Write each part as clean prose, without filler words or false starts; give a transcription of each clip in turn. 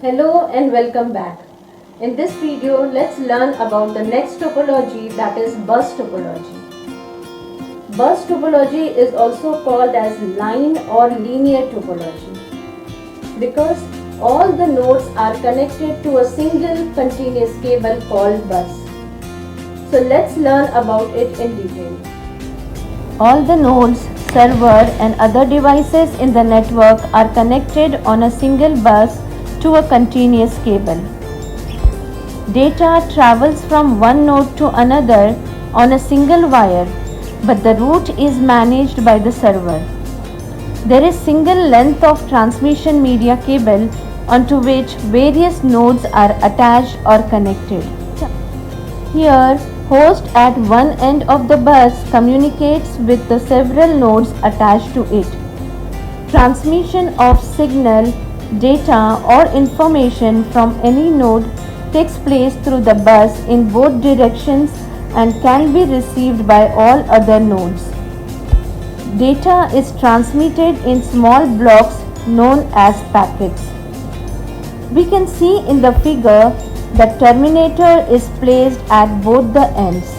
Hello and welcome back. In this video, let's learn about the next topology, that is bus topology. Bus topology is also called as line or linear topology because all the nodes are connected to a single continuous cable called bus. So let's learn about it in detail. All the nodes, server and other devices in the network are connected on a single bus to a continuous cable. Data travels from one node to another on a single wire, but the route is managed by the server. There is single length of transmission media cable onto which various nodes are attached or connected. Here, host at one end of the bus communicates with the several nodes attached to it. Transmission of signal, data or information from any node takes place through the bus in both directions and can be received by all other nodes. Data is transmitted in small blocks known as packets. We can see in the figure that terminator is placed at both the ends.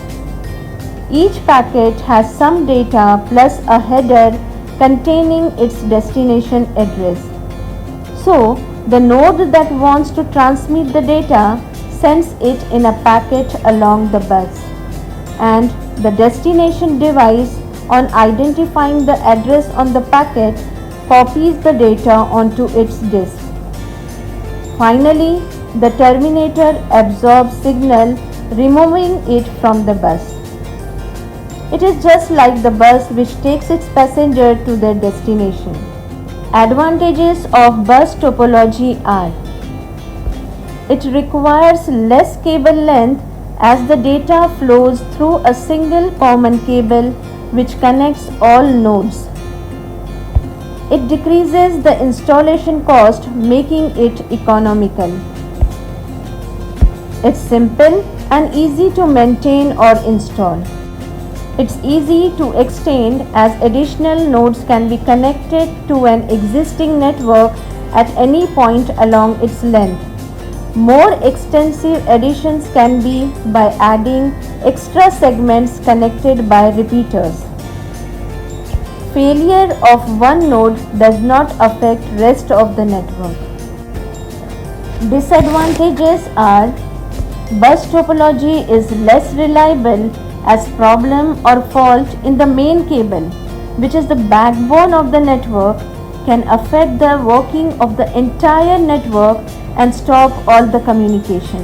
Each packet has some data plus a header containing its destination address. So, the node that wants to transmit the data sends it in a packet along the bus, and the destination device, on identifying the address on the packet, copies the data onto its disk. Finally, the terminator absorbs signal, removing it from the bus. It is just like the bus which takes its passenger to their destination. Advantages of bus topology are: it requires less cable length as the data flows through a single common cable which connects all nodes. It decreases the installation cost, making it economical. It's simple and easy to maintain or install. It's easy to extend as additional nodes can be connected to an existing network at any point along its length. More extensive additions can be by adding extra segments connected by repeaters. Failure of one node does not affect rest of the network. Disadvantages are: bus topology is less reliable as problem or fault in the main cable, which is the backbone of the network, can affect the working of the entire network and stop all the communication.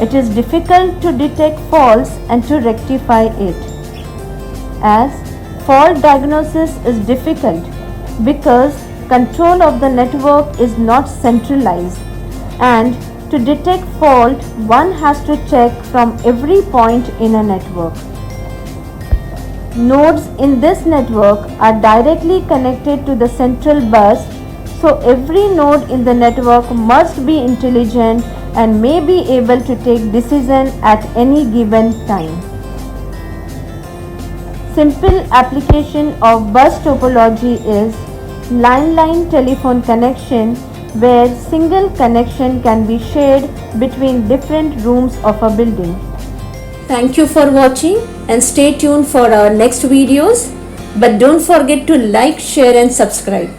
It is difficult to detect faults and to rectify it, as fault diagnosis is difficult because control of the network is not centralized, and to detect fault, one has to check from every point in a network. Nodes in this network are directly connected to the central bus, so every node in the network must be intelligent and may be able to take decision at any given time. Simple application of bus topology is line-line telephone connection, where single connection can be shared between different rooms of a building. Thank you for watching and stay tuned for our next videos. But don't forget to like, share and subscribe.